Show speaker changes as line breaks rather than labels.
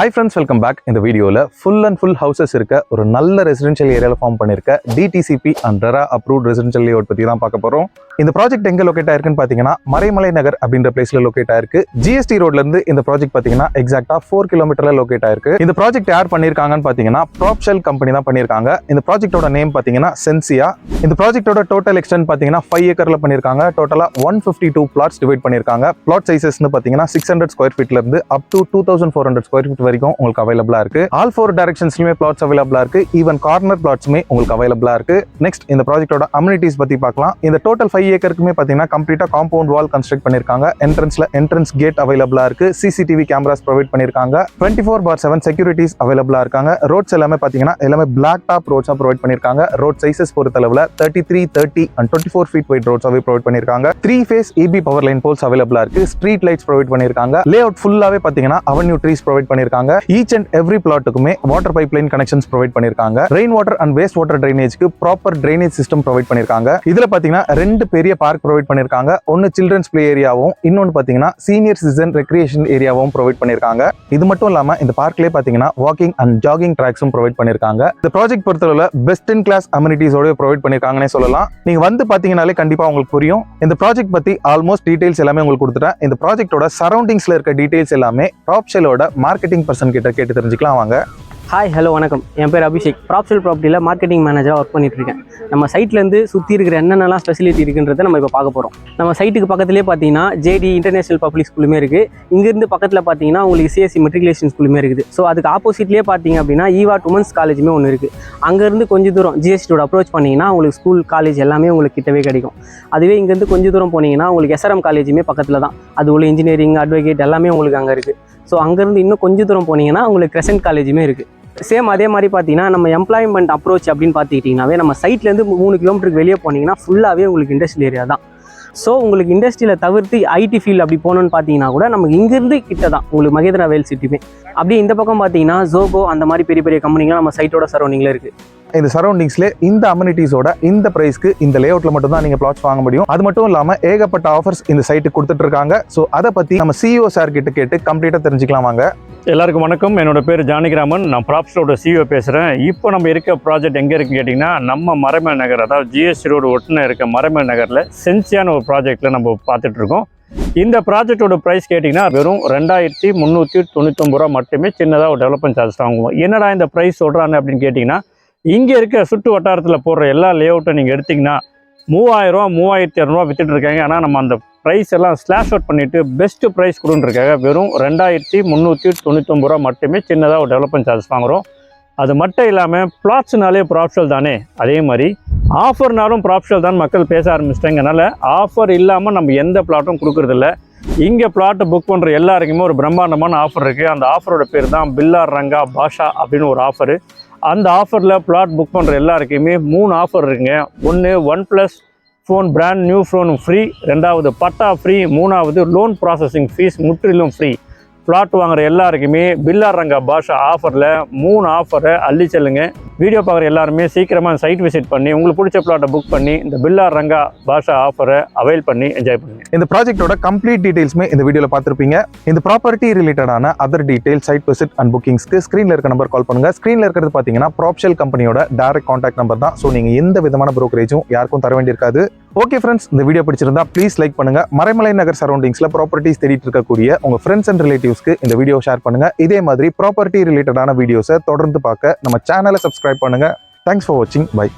Hi friends, welcome back. In the video, full and full houses irka ஒரு நல்ல residential area form பண்ணிருக்க DTCP and RERA approved residential layout பத்தி தான் பார்க்க போறோம். இந்த ப்ராஜெக்ட் எங்க லொகேட் ஆயிருக்குன்னு பாத்தீங்கன்னா மறைமலை நகர் அப்படின்ற பிளேஸ்ல லொகேட் ஆயிருக்கு. GST ரோட்ல இருந்து இந்த ப்ராஜெக்ட் பாத்தீங்கன்னா எக்ஸாக்ட்டா 4 கிலோமீட்டர்ல லொகேட் ஆயிருக்கு. இந்த ப்ராஜெக்ட் யார் பண்ணிருக்காங்கன்னு பாத்தீங்கன்னா PropShell கம்பெனி தான் பண்ணிருக்காங்க. இந்த ப்ராஜெக்ட்டோட நேம் பாத்தீங்கன்னா Sensia. இந்த ப்ராஜெக்ட்டோட டோட்டல் எக்ஸ்டென்ட் பாத்தீங்கன்னா 5 ஏக்கர்ல பண்ணிருக்காங்க. டோட்டலா 152 plots டிவைட் பண்ணிருக்காங்க. பிளாட் சைஸஸ்னு பாத்தீங்கன்னா 600 ஸ்கொயர் ஃபீட்ல இருந்து அப் டு 2400 ஸ்கொயர் ஃபீட் வரைக்கும் உங்களுக்கு அவைலபிளா இருக்கு. ஆல் 4 டைரக்ஷன்ஸ்லயுமே பிளாட்ஸ் அவைலபிளா இருக்கு. ஈவன் கார்னர் பிளாட்ஸ்மே உங்களுக்கு அவைலபிளா இருக்கு. நெக்ஸ்ட் இந்த ப்ராஜெக்ட்டோட அம்யூனிட்டிஸ் பத்தி பார்க்கலாம். இந்த டோட்டல் 5 ஏக்கருக்குமே பாத்தீங்கன்னா கம்ப்ளீட்டா காம்பவுண்ட் வால் கன்ஸ்ட்ரக்ட் பண்ணிருக்காங்க. என்ட்ரன்ஸ் கேட் அவைலபிளா இருக்கு. CCTV கேமராஸ் ப்ரொவைட் பண்ணிருக்காங்க. 24/7 செக்யூரிட்டிஸ் அவைலபிளா இருக்காங்க. ரோட்ஸ் எல்லாமே பாத்தீங்கன்னா எல்லாமே பிளாக் டாப் ரோட்ஸா ப்ரொவைட் பண்ணிருக்காங்க. ரோட் சைஸஸ் பொறுத்தளவுல 33, 30 and 24 feet வைட் ரோட்ஸாவே ப்ரொவைட் பண்ணிருக்காங்க. 3 phase EB power line poles அவைலபிளா இருக்கு. ஸ்ட்ரீட் லைட்ஸ் ப்ரொவைட் பண்ணிருக்காங்க. லேஅவுட் ஃபுல்லாவே பாத்தீங்கன்னா அவென்யூ ட்ரீஸ் ப்ரொவைட் பண்ணிருக்காங்க. Each and every பிளாட்டுக்குமே water pipe line connections provide பண்ணிருக்காங்க. Rain water and waste water ட்ரைனேஜ்க்கு proper drainage system provide பண்ணிருக்காங்க. இதுல பாத்தீங்கன்னா 2 பெரிய பார்க் ப்ரொவைட் பண்ணிருக்காங்க. ஒன்னு சில்ட்ரன்ஸ் பிளே ஏரியாவும் இன்னொன்னு பாத்தீங்கன்னா சீனியர் சிட்டிசன் ரெக்ரியேஷன் ஏரியாவும் ப்ரொவைட் பண்ணிருக்காங்க. இது மட்டும் இல்லாம இந்த பார்க்லயே பாத்தீங்கன்னா வாக்கிங் அண்ட் ஜாகிங் ட்ராக்ஸும் ப்ரொவைட் பண்ணிருக்காங்க. இந்த ப்ராஜெக்ட் பொறுத்தவரை பெஸ்ட் இன் கிளாஸ் அம்யூனிட்டிஸோட ப்ரொவைட் பண்ணிருக்காங்கன்னே சொல்லலாம். நீங்க வந்து பாத்தீங்கன்னாலே கண்டிப்பா உங்களுக்கு புரியும். இந்த ப்ராஜெக்ட் பத்தி ஆல்மோஸ்ட் டீடைல்ஸ் எல்லாமே உங்களுக்கு கொடுத்துட்டேன். இந்த ப்ராஜெக்ட்டோட சரௌண்டிங்ஸ்ல இருக்க டீடைல்ஸ் எல்லாமே PropShellோட மார்க்கெட்டிங் பர்சன் கிட்ட கேட்டு தெரிஞ்சுக்கலாம் வாங்க.
ஹாய் ஹலோ வணக்கம், என் பேர் அபிஷேக். PropShell ப்ராப்பர்ட்டியில் மார்க்கெட்டிங் மேனேஜராக ஒர்க் பண்ணிட்டு இருக்கேன். நம்ம சைட்லேருந்து சுற்றி இருக்கிற என்னென்னலாம் ஸ்பெசிலிட்டி இருக்குன்றதை நம்ம இப்போ பார்க்க போகிறோம். நம்ம சைட்டுக்கு பக்கத்துலேயே பார்த்தீங்கன்னா JD இன்டர்நேஷனல் பப்ளிக் ஸ்கூலுமே இருக்குது. இங்கேருந்து பக்கத்தில் பார்த்தீங்கன்னா உங்களுக்கு CSE மெட்ரிகுலேஷன் ஸ்கூலுமே இருக்குது. ஸோ அதுக்கு ஆப்போசிட்லேயே பார்த்தீங்க அப்படின்னா EVAT உமன்ஸ் காலேஜுமே ஒன்று இருக்குது. அங்கேருந்து கொஞ்சம் தூரம் GSTோட அப்ரோச் பண்ணிங்கன்னா உங்களுக்கு ஸ்கூல் காலேஜ் எல்லாமே உங்களுக்கு கிட்டவே கிடைக்கும். அதுவே இங்கேருந்து கொஞ்சம் தூரம் போனீங்கன்னா உங்களுக்கு SRM காலேஜுமே பக்கத்தில் தான். அது உள்ள இன்ஜினியரிங் அட்வொகேட் எல்லாமே உங்களுக்கு அங்கே இருக்குது. ஸோ அங்கேருந்து இன்னும் கொஞ்சம் தூரம் போனீங்கன்னா உங்களுக்கு கிரசன்ட் காலேஜுமே இருக்குது. சேம் அதே மாதிரி பார்த்தீங்கன்னா நம்ம எம்ப்ளாய்மெண்ட் அப்ரோச் அப்படின்னு பார்த்துக்கிட்டிங்கனாவே நம்ம சைட்லேருந்து 3 கிலோமீட்டருக்கு வெளியே போனீங்கன்னா ஃபுல்லாகவே உங்களுக்கு இண்டஸ்ட்ரியல் ஏரியா தான். ஸோ உங்களுக்கு இண்டஸ்ட்ரியில் தவிர்த்து IT ஃபீல்டு அப்படி போகணுன்னு பார்த்தீங்கன்னா கூட நமக்கு இங்கேருந்து கிட்ட தான் உங்களுக்கு மகேந்திரா வேல் சிட்டியுமே. அப்படியே இந்த பக்கம் பார்த்தீங்கன்னா ஜோகோ அந்த மாதிரி பெரிய பெரிய கம்பெனிகள் நம்ம சைட்டோட சரௌண்டிங்கில் இருக்குது.
இந்த சரௌண்டிங்ஸ்ல இந்த அம்யூனிட்டிஸோட இந்த பிரைஸ்க்கு இந்த லேஅவுட்ல மட்டும் தான் நீங்க பிளாட்ஸ் வாங்க முடியும். அது மட்டும் இல்லாம ஏகப்பட்ட ஆஃபர்ஸ் இந்த சைட்டுக்கு கொடுத்துட்டு இருக்காங்க. ஸோ அதை பத்தி நம்ம CEO சார் கிட்ட கேட்டு கம்ப்ளீட்டா தெரிஞ்சுக்கலாம் வாங்க.
எல்லாருக்கும் வணக்கம். என்னோட பேர் ஜானகிராமன். நான் PropShellோட CEO பேசுகிறேன். இப்போ நம்ம இருக்க ப்ராஜெக்ட் எங்கே இருக்குன்னு கேட்டிங்கன்னா நம்ம மறைமலை நகர், அதாவது GST ரோடு ஒட்டுன இருக்க மறைமலை நகரில் சென்சியான ஒரு ப்ராஜெக்டில் நம்ம பார்த்துட்ருக்கோம். இந்த ப்ராஜெக்டோட ப்ரைஸ் கேட்டிங்கன்னா வெறும் 2399 ரூபா மட்டுமே. சின்னதாக ஒரு டெவலப்மெண்ட் சார்ஜ் வாங்குவோம். என்னடா இந்த ப்ரைஸ் சொல்கிறாங்க அப்படின்னு கேட்டிங்கன்னா, இங்கே இருக்க சுற்று வட்டாரத்தில் போடுற எல்லா லேஅவுட்டும் நீங்கள் எடுத்திங்கன்னா 3000 ரூபா 3200 வித்துட்டு இருக்காங்க. ஆனால் நம்ம அந்த ப்ரைஸ் எல்லாம் ஸ்லாஷ் அவுட் பண்ணிவிட்டு பெஸ்ட்டு ப்ரைஸ் கொடுத்துருக்காங்க. வெறும் 2399 ரூபா மட்டுமே. சின்னதாக ஒரு டெவலப்மெண்ட் சார்ஜ் வாங்குகிறோம். அது மட்டும் இல்லாமல் பிளாட்ஸ்னாலே PropShell தானே, அதே மாதிரி ஆஃபர்னாலும் PropShell தான் மக்கள் பேச ஆரம்பிச்சிட்டாங்கனால ஆஃபர் இல்லாமல் நம்ம எந்த பிளாட்டும் கொடுக்குறதில்ல. இங்கே பிளாட்டை புக் பண்ணுற எல்லாருக்குமே ஒரு பிரம்மாண்டமான ஆஃபர் இருக்குது. அந்த ஆஃபரோட பேர் தான் பில்லார் ரங்கா பாஷா அப்படின்னு ஒரு ஆஃபரு. அந்த ஆஃபரில் பிளாட் புக் பண்ணுற எல்லாருக்குமே 3 ஆஃபர் இருக்குங்க. ஒன்று 1+ phone brand new phone free, 2வது பட்டா ஃப்ரீ, 3வது லோன் ப்ராசஸிங் ஃபீஸ் முற்றிலும் ஃப்ரீ. பிளாட் வாங்குற எல்லாருக்குமே பில்லார் ரங்கா பாஷா ஆஃபரில் 3 ஆஃபரை அள்ளி செல்லுங்க. வீடியோ பார்க்குற எல்லாருமே சீக்கிரமாக சைட் விசிட் பண்ணி உங்களுக்கு பிடிச்ச பிளாட்டை புக் பண்ணி இந்த பில்லார் ரங்கா பாஷா ஆஃபரை அவைல் பண்ணி என்ஜாய் பண்ணுங்க.
இந்த ப்ராஜெக்ட்டோட கம்ப்ளீட் டீடைல்ஸ்மே இந்த வீடியோல பார்த்துருப்பீங்க. இந்த ப்ராப்பர்ட்டி ரிலேட்டடான other detail, side visit and புக்கிங்ஸ்க்கு ஸ்க்ரீன்ல இருக்க நம்பர் கால் பண்ணுங்க. ஸ்க்ரீன்ல இருக்கிறது பார்த்தீங்கன்னா PropShell கம்பெனியோட டைரக்ட் கான்டாக்ட் நம்பர் தான். ஸோ நீங்க எந்த விதமான ப்ரோக்கரேஜும் யாருக்கும் தர வேண்டியிருக்காது. ஓகே ஃப்ரெண்ட்ஸ், இந்த வீடியோ பிடிச்சிருந்தா ப்ளீஸ் லைக் பண்ணுங்க. மறைமலை நகர் சரௌண்டிங்ஸ்ல ப்ராப்பர்ட்டிஸ் தேடிட்டு இருக்கக்கூடிய உங்க ஃப்ரெண்ட்ஸ் அண்ட் ரிலேட்டிவ்ஸ்க்கு இந்த வீடியோ ஷேர் பண்ணுங்க. இதே மாதிரி ப்ராப்பர்ட்டி ரிலேட்டடான வீடியோஸை தொடர்ந்து பார்க்க நம்ம சேனலை சப்ஸ்கிரைப் பண்ணுங்க. தேங்க்ஸ் ஃபார் வாட்சிங். பை.